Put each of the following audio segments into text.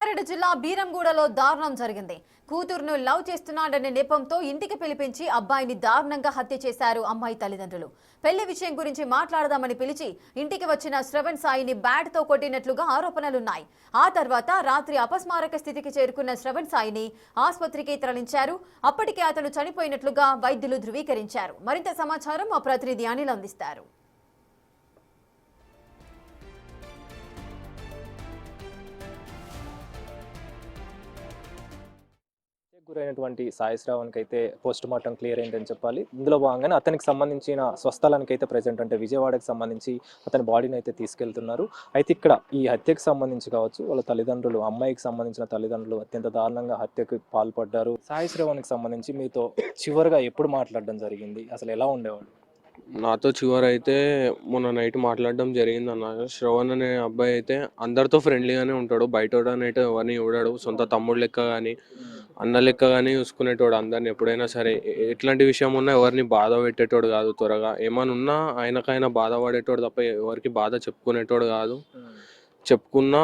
రంగారెడ్డి జిల్లా బీరంగూడలో దారుణం జరిగింది. కూతురును లవ్ చేస్తున్నాడనే నెపంతో ఇంటికి పిలిపించి అబ్బాయిని దారుణంగా హత్య చేశారు అమ్మాయి తల్లిదండ్రులు. పెళ్లి విషయం గురించి మాట్లాడదామని పిలిచి ఇంటికి వచ్చిన శ్రవణ్ సాయిని బ్యాట్తో కొట్టినట్లుగా ఆరోపణలున్నాయి. ఆ తర్వాత రాత్రి అపస్మారక స్థితికి చేరుకున్న శ్రవణ్ సాయిని ఆసుపత్రికి తరలించారు. అప్పటికే అతను చనిపోయినట్లుగా వైద్యులు ధృవీకరించారు. మరింత సమాచారం మా ప్రతినిధి అనిల్ అందిస్తారు. గురైనటువంటి సాయి శ్రావణ్కి అయితే పోస్ట్ మార్టం క్లియర్ అయిందని చెప్పాలి. ఇందులో భాగంగానే అతనికి సంబంధించిన స్వస్థలానికి అయితే ప్రజెంట్ అంటే విజయవాడకి సంబంధించి అతని బాడీని అయితే తీసుకెళ్తున్నారు. అయితే ఇక్కడ ఈ హత్యకు సంబంధించి కావచ్చు, వాళ్ళ తల్లిదండ్రులు, అమ్మాయికి సంబంధించిన తల్లిదండ్రులు అత్యంత దారుణంగా హత్యకు పాల్పడ్డారు. సాయి శ్రావణ్కి సంబంధించి మీతో చివరిగా ఎప్పుడు మాట్లాడడం జరిగింది, అసలు ఎలా ఉండేవాడు? నాతో చివరైతే మొన్న నైట్ మాట్లాడడం జరిగింది అన్న. శ్రవణ్ అనే అబ్బాయి అయితే అందరితో ఫ్రెండ్లీగానే ఉంటాడు, బయటోడనైతే ఎవరిని చూడాడు, సొంత తమ్ముడు లెక్క కానీ అన్న లెక్క కానీ చూసుకునేటోడు అందరిని. ఎప్పుడైనా సరే ఎట్లాంటి విషయం ఉన్నా ఎవరిని బాధ పెట్టేటోడు కాదు. త్వరగా ఏమైనా ఉన్నా ఆయనకైనా బాధపడేటోడు తప్ప ఎవరికి బాధ చెప్పుకునేటోడు కాదు. చెప్పుకున్నా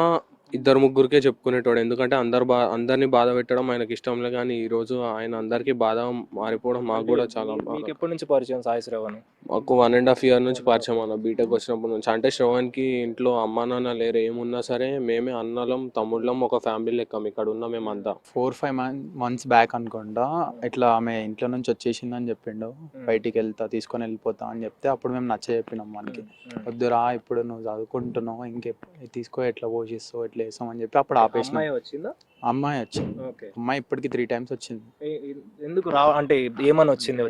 ఇద్దరు ముగ్గురికే చెప్పుకునేటోడు. ఎందుకంటే అందరినీ బాధ పెట్టడం ఆయనకి ఇష్టం లేదు. కానీ ఈరోజు ఆయన అందరికీ బాధ మారిపోవడం మాకు కూడా చాలా మీకు ఎప్పటి నుంచి పరిచయం సాయి శ్రావణ్? మాకు 1.5 year నుంచి పరిచయం అన్న, బీటెక్ వచ్చినప్పటి నుంచి. అంటే శ్రవణ్కి ఇంట్లో అమ్మ నాన్న లేరు, ఏమున్నా సరే మేమే అన్నలం తమ్ముళ్ళం, ఒక ఫ్యామిలీ లెక్క ఇక్కడ ఉన్న మేమంతా. 4-5 months బ్యాక్ అనుకుంటా ఇట్లా ఆమె ఇంట్లో నుంచి వచ్చేసిందని చెప్పిండు. బయటికి వెళ్తా తీసుకొని వెళ్ళిపోతా అని చెప్తే అప్పుడు మేము నచ్చ చెప్పినాం మనకి, వద్దురా ఇప్పుడు నువ్వు చదువుకుంటున్నావు, తీసుకో ఎట్లా పోషిస్తావు ఎట్లా వేస్తామని చెప్పి అప్పుడు ఆపేసిన. అమ్మాయి వచ్చింది. అమ్మాయి ఇప్పటికి 3 times వచ్చింది. ఎందుకు అంటే ఏమని వచ్చింది?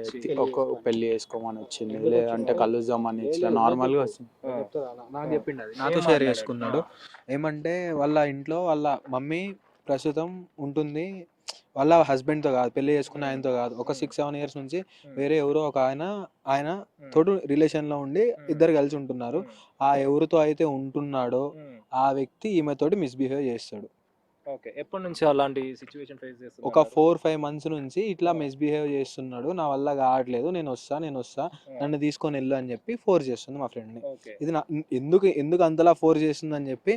ఒక పెళ్లి చేసుకోమని వచ్చింది, లేదంటే కలుద్దామని ఇట్లా నార్మల్ గా వచ్చింది. నాకు చెప్పిండు, అది నాతో షేర్ చేసుకున్నాడు. ఏమంటే వాళ్ళ ఇంట్లో వాళ్ళ మమ్మీ ప్రస్తుతం ఉంటుంది, వాళ్ళ హస్బెండ్తో కాదు, పెళ్లి చేసుకున్న ఆయనతో కాదు, ఒక 6-7 years నుంచి వేరే ఎవరో ఒక ఆయన తోడు రిలేషన్లో ఉండి ఇద్దరు కలిసి ఉంటున్నారు. ఆ ఎవరితో అయితే ఉంటున్నాడో ఆ వ్యక్తి ఈమెతోటి మిస్బిహేవ్ చేస్తాడు. ఎప్పటి నుంచి అలాంటి సిచ్యువేషన్ ఫేస్ చేస్తున్నాడు? ఒక 4-5 months నుంచి ఇట్లా మిస్బిహేవ్ చేస్తున్నాడు. నా వల్ల కావట్లేదు, నేను వస్తా నన్ను తీసుకొని వెళ్ళు అని చెప్పి ఫోర్స్ చేస్తుంది మా ఫ్రెండ్ని. ఇది ఎందుకు అంతలా ఫోర్స్ చేస్తుంది అని చెప్పి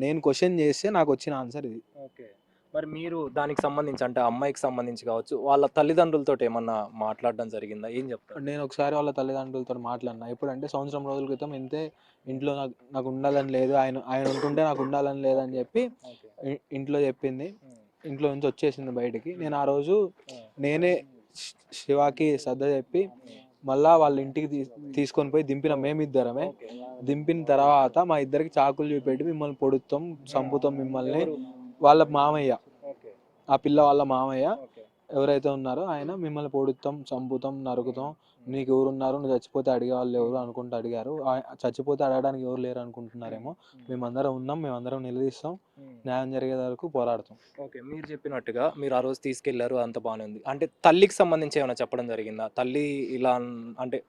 నేను క్వశ్చన్ చేస్తే నాకు వచ్చిన ఆన్సర్ ఇది. మరి మీరు దానికి సంబంధించి అంటే అమ్మాయికి సంబంధించి కావచ్చు, వాళ్ళ తల్లిదండ్రులతో ఏమన్నా మాట్లాడడం జరిగిందా? ఏం చెప్తారు? నేను ఒకసారి వాళ్ళ తల్లిదండ్రులతో మాట్లాడినా. ఎప్పుడంటే సంవత్సరం రోజుల క్రితం ఇంతే, ఇంట్లో నాకు ఉండాలని లేదు, ఆయన ఉంటుంటే నాకు ఉండాలని లేదని చెప్పి ఇంట్లో చెప్పింది. ఇంట్లో నుంచి వచ్చేసింది బయటికి. నేను ఆ రోజు నేనే శివాకి శ్రద్ధ చెప్పి మళ్ళా వాళ్ళ ఇంటికి తీసుకొని పోయి దింపిన. మేమిద్దరమే దింపిన తర్వాత మా ఇద్దరికి చాకులు చూపెట్టి మిమ్మల్ని పొడుస్తాం, చంపుతాం మిమ్మల్ని, వాళ్ళ మామయ్య, ఆ పిల్ల వాళ్ళ మామయ్య ఎవరైతే ఉన్నారో ఆయన, మిమ్మల్ని పొడుస్తాం, చంపుతాం, నరుకుతాం, నీకు ఎవరున్నారు, నువ్వు చచ్చిపోతే అడిగే వాళ్ళు ఎవరు అనుకుంటూ అడిగారు. చచ్చిపోతే అడగడానికి ఎవరు లేరు అనుకుంటున్నారేమో. మేమందరం ఉన్నాం, మేమందరం నిలదీస్తాం, న్యాయం జరిగే వరకు పోరాడతాం. మీరు చెప్పినట్టుగా మీరు ఆ రోజు తీసుకెళ్లారు, అంత బాగానే ఉంది. అంటే తల్లికి సంబంధించి ఏమైనా చెప్పడం జరిగిందా? తల్లి ఇలా అంటే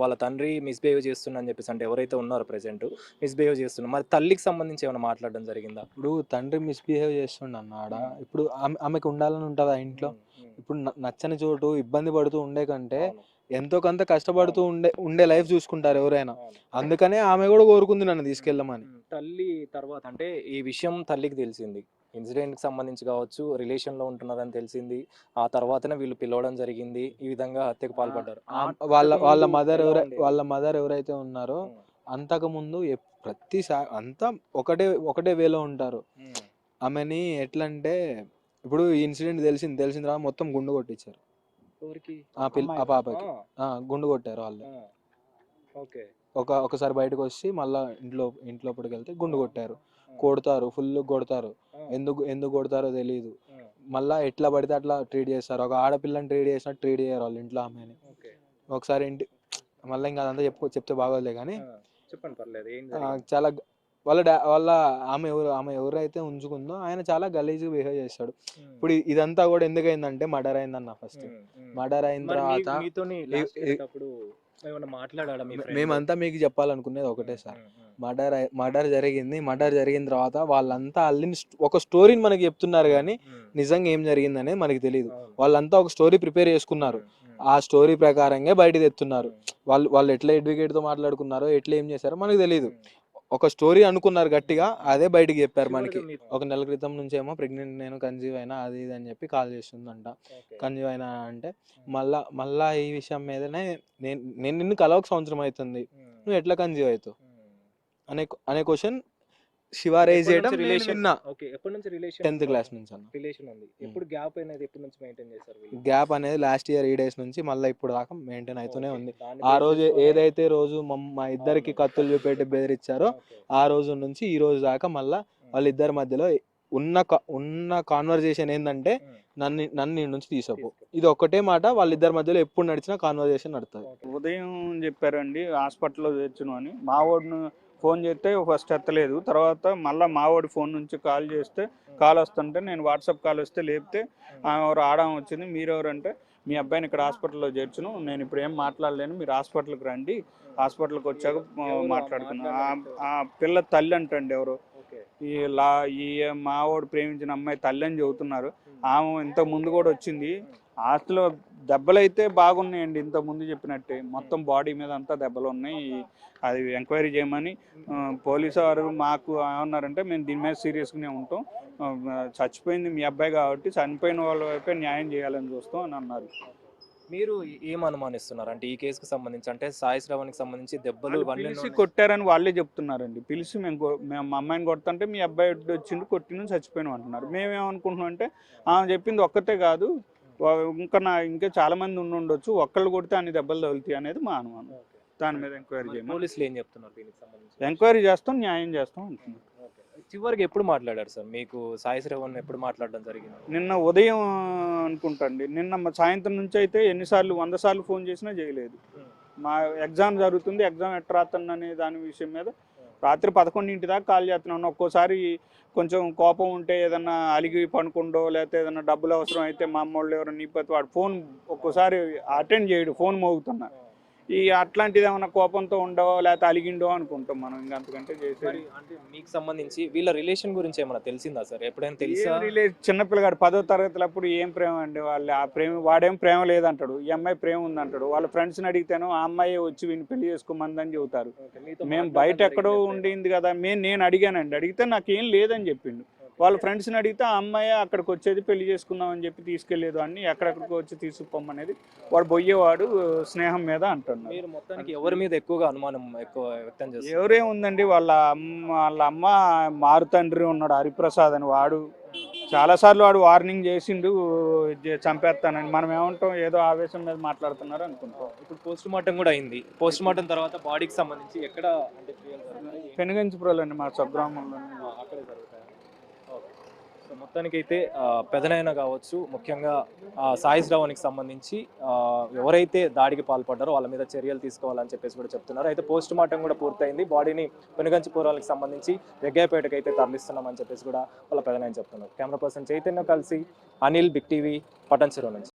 వాళ్ళ తండ్రి మిస్బిహేవ్ చేస్తున్నా అని చెప్పేసి, అంటే ఎవరైతే ఉన్నారో ప్రెసెంట్ మిస్బిహేవ్ చేస్తున్నారు, మరి తల్లికి సంబంధించి ఏమైనా మాట్లాడడం జరిగిందా? ఇప్పుడు తండ్రి మిస్బిహేవ్ చేస్తుండ అన్నాడ, ఇప్పుడు ఆమెకు ఉండాలని ఉంటుందా ఇంట్లో? ఇప్పుడు నచ్చని చోటు ఇబ్బంది పడుతూ ఉండే కంటే ఎంతో కొంత కష్టపడుతూ ఉండే లైఫ్ చూసుకుంటారు ఎవరైనా. అందుకనే ఆమె కూడా కోరుకుంది నన్ను తీసుకెళ్ళమని. తల్లి తర్వాత అంటే ఈ విషయం తల్లికి తెలిసింది, ఇన్సిడెంట్కి సంబంధించి కావచ్చు, రిలేషన్లో ఉంటున్నారని తెలిసింది. ఆ తర్వాతనే వీళ్ళు పిలవడం జరిగింది, ఈ విధంగా హత్యకు పాల్పడ్డారు. వాళ్ళ మదర్ ఎవరైతే ఉన్నారో అంతకుముందు ప్రతిసారి అంతా ఒకటే వేలో ఉంటారు. ఆమెని ఎట్లా అంటే, ఇప్పుడు ఈ ఇన్సిడెంట్ తెలిసిన తర్వాత మొత్తం గుండు కొట్టించారు. ఆ పాపకి గుండు కొట్టారు వాళ్ళు. ఒకసారి బయటకు వచ్చి మళ్ళా ఇంట్లోపడికి వెళ్తే గుండు కొట్టారు. కొడతారు, ఫుల్ కొడతారు. ఎందుకు కొడతారో తెలియదు. మళ్ళా ఎట్లా పడితే అట్లా ట్రీట్ చేస్తారు. ఒక ఆడపిల్లని ట్రీట్ చేసినట్టు ట్రీట్ చేయరు వాళ్ళు ఇంట్లో ఆమెని. ఒకసారి మళ్ళీ ఇంకా అదంతా చెప్తే బాగోదులే కానీ చాలా వాళ్ళ ఆమె ఎవరైతే ఉంచుకుందో ఆయన చాలా గలీజ్ బిహేవ్ చేస్తాడు. ఇప్పుడు ఇదంతా కూడా ఎందుకైందంటే మర్డర్ అయిందన్న. ఫస్ట్ మర్డర్ అయిన తర్వాత మేమంతా మీకు చెప్పాలనుకునేది ఒకటే సార్, మర్డర్ జరిగింది. మర్డర్ జరిగిన తర్వాత వాళ్ళంతా అల్లిన ఒక స్టోరీని మనకి చెప్తున్నారు కానీ నిజంగా ఏం జరిగింది అనేది మనకి తెలియదు. వాళ్ళంతా ఒక స్టోరీ ప్రిపేర్ చేసుకున్నారు, ఆ స్టోరీ ప్రకారంగా బయట తెస్తున్నారు. వాళ్ళు ఎట్లా అడ్వకేట్తో మాట్లాడుకున్నారో, ఎట్లా ఏం చేశారో మనకు తెలియదు. ఒక స్టోరీ అనుకున్నారు గట్టిగా, అదే బయటికి చెప్పారు మనకి. చివరిగా మీ- ఒక నెల క్రితం నుంచి ఏమో ప్రెగ్నెంట్, నేను కన్సీవ్ అయినా అది ఇది అని చెప్పి కాల్ చేస్తుందంట. కన్సీవ్ అయినా అంటే మళ్ళా ఈ విషయం మీదనే నేను నిన్ను కలవక సంవత్సరం అవుతుంది, నువ్వు ఎట్లా కన్సీవ్ అవుతావు అనే క్వశ్చన్ శివ రేజ్ చేయడం రిలేషన్ ఓకే, ఎప్పటి నుంచి రిలేషన్? 10th క్లాస్ నుంచి అన్న. రిలేషన్ ఉంది. ఎప్పుడు గ్యాప్ అనేది ఎప్పటి నుంచి మెయింటైన్ చేశారు వీళ్ళు? గ్యాప్ అనేది లాస్ట్ ఇయర్ ఈ డేస్ నుంచి మళ్ళీ ఇప్పుడు దాకా మెయింటైన్ అవుతూనే ఓకే, ఉంది. దాన్ని ఆ బేస్ రోజు చేసుకొని- ఏదైతే రోజు మా ఇద్దరికి కత్తులు చూపెట్టి బెదిరించారో ఓకే. ఆ రోజు నుంచి ఈ రోజు దాకా మళ్ళా వాళ్ళిద్దరి మధ్యలో ఉన్న కాన్వర్జేషన్ ఏంటంటే నన్ను నీ నుంచి తీసుకోపో, ఇది ఒక్కటే మాట వాళ్ళిద్దరి మధ్యలో ఎప్పుడు నడిచినా కాన్వర్జేషన్ నడుతుంది. ఉదయం చెప్పారండి హాస్పిటల్లో చేర్చును అని. మావోడిని ఫోన్ చేస్తే ఫస్ట్ ఎత్తలేదు, తర్వాత మళ్ళీ మావోడి ఫోన్ నుంచి కాల్ చేస్తే కాల్ వస్తుంటే నేను వాట్సాప్ కాల్ వస్తే లేపితే ఎవరు ఆడాం వచ్చింది. మీరెవరంటే మీ అబ్బాయిని ఇక్కడ హాస్పిటల్లో చేర్చును, నేను ఇప్పుడు ఏం మాట్లాడలేను, మీరు హాస్పిటల్కి రండి, హాస్పిటల్కి వచ్చాక మాట్లాడుకున్నాను. ఆ పిల్ల తల్లి అంటండి ఎవరు, ఈ మావోడు ప్రేమించిన అమ్మాయి తల్లి అని చెబుతున్నారు. ఆమె ఇంత ముందు కూడా వచ్చింది. ఆస్తిలో దెబ్బలైతే బాగున్నాయండి, ఇంత ముందు చెప్పినట్టే మొత్తం బాడీ మీద అంతా దెబ్బలు ఉన్నాయి. అది ఎంక్వైరీ చేయమని పోలీసు వారు మాకు ఏమన్నారంటే, మేము దీని మీద సీరియస్గానే ఉంటాం, చచ్చిపోయింది మీ అబ్బాయి కాబట్టి చనిపోయిన వాళ్ళ వైపే న్యాయం చేయాలని చూస్తాం అని అన్నారు. మీరు ఏం అనుమానిస్తున్నారు అంటే ఈ కేసుకు సంబంధించి, అంటే సాయి శ్రావణ్కి సంబంధించి దెబ్బలు వాళ్ళు ఇవన్నీ పిలిచి ఉన్నాయి. కొట్టారని వాళ్ళే చెప్తున్నారండి. పిలిచి మేము మా అమ్మాయిని కొడుతుంటే మీ అబ్బాయి వచ్చిండు కొట్టిన చచ్చిపోయినాం అంటున్నారు. మేమేమనుకుంటున్నాం అంటే ఆమె చెప్పింది ఒక్కతే కాదు, ఇంకా చాలా మంది ఉండొచ్చు, ఒక్కళ్ళు కొడితే అన్ని దెబ్బలు తగులుతాయి అనేది మా అనుమానం. దాని మీద ఎంక్వైరీ చేయమని పోలీసులు ఏం చెప్తున్నారు దీనికి సంబంధించి? ఎంక్వైరీ చేస్తాం, న్యాయం చేస్తాం అంటున్నారు. చివరికి ఎప్పుడు మాట్లాడారు సార్ మీకు సాయి శ్రావణ్, ఎప్పుడు మాట్లాడడం జరిగింది? నిన్న ఉదయం అనుకుంటండి, నిన్న సాయంత్రం నుంచి అయితే ఎన్నిసార్లు 100 సార్లు ఫోన్ చేసినా చేయలేదు. మా ఎగ్జామ్ జరుగుతుంది, ఎగ్జామ్ ఎట్లా రాస్తాను అనే దాని విషయం మీద రాత్రి 11 దాకా కాల్ చేస్తున్నాను. ఒక్కోసారి కొంచెం కోపం ఉంటే ఏదన్నా అలిగి పనుకుండో, లేకపోతే ఏదన్నా డబ్బులు అవసరం అయితే మా అమ్మోళ్ళు ఎవరైనా నిప్పతి వాడు ఫోన్ ఒక్కోసారి అటెండ్ చేయడు, ఫోన్ మోగుతున్నా. ఈ అట్లాంటిది ఏమైనా కోపంతో ఉండవో లేకపోతే అలిగిండో అనుకుంటాం మనం, ఇంకా అంతకంటే చేసేది. అంటే మీకు సంబంధించి వీళ్ళ రిలేషన్ గురించి ఏమైనా తెలిసిందా సార్? ఎప్పుడైనా తెలుసా? చిన్నపిల్లగాడు 10వ తరగతిలో అప్పుడు ఏం ప్రేమ అండి, వాళ్ళు ఆ ప్రేమ, వాడేం ప్రేమ లేదంటాడు, ఈ అమ్మాయి ప్రేమ ఉందంటాడు. వాళ్ళ ఫ్రెండ్స్ని అడిగితేనో ఆ అమ్మాయి వచ్చి వీడిని పెళ్లి చేసుకోమందని చెబుతారు. మేము బయట ఎక్కడో ఉండింది కదా, నేను అడిగానండి, అడిగితే నాకేం లేదని చెప్పిండు. వాళ్ళ ఫ్రెండ్స్ని అడిగితే ఆ అమ్మాయి అక్కడికి వచ్చేది, పెళ్లి చేసుకుందాం అని చెప్పి తీసుకెళ్లేదు అని, ఎక్కడెక్కడికి వచ్చి తీసుకుపోమనేది, వాడు పోయేవాడు స్నేహం మీద అంటున్నారు. మీరు మొత్తానికి ఎవరి మీద ఎక్కువగా అనుమానం ఎక్కువ వ్యక్తం చేస్తారు? ఎవరేముందండి, వాళ్ళ అమ్మ మారుతండ్రి ఉన్నాడు హరిప్రసాద్ అని, వాడు చాలాసార్లు వాడు వార్నింగ్ చేసిండు చంపేస్తానని. మనం ఏమంటాం, ఏదో ఆవేశం మీద మాట్లాడుతున్నారు అనుకుంటాం. ఇప్పుడు పోస్ట్ మార్టం కూడా అయింది. పోస్ట్ మార్టం తర్వాత బాడీకి సంబంధించి ఎక్కడ అంటే పెనుగంచిపురాలు అండి, మా స్వగ్రామంలో. అక్కడే జరుగుతాయి. సో మొత్తానికి అయితే పెదనైనా కావచ్చు, ముఖ్యంగా సాయి శ్రావణ్కి సంబంధించి ఎవరైతే దాడికి పాల్పడ్డారో వాళ్ళ మీద చర్యలు తీసుకోవాలని చెప్పేసి కూడా చెప్తున్నారు. అయితే పోస్ట్ మార్టం కూడా పూర్తయింది. బాడీని పెనుగంచిపురాలకు సంబంధించి జగ్గాయపేటకి అయితే తరలిస్తున్నామని చెప్పేసి కూడా వాళ్ళ పెదనాయన చెప్తున్నారు. కెమెరా పర్సన్ చైతన్య కలిసి అనిల్, బిగ్ టీవీ, పటాన్చెరు నుంచి.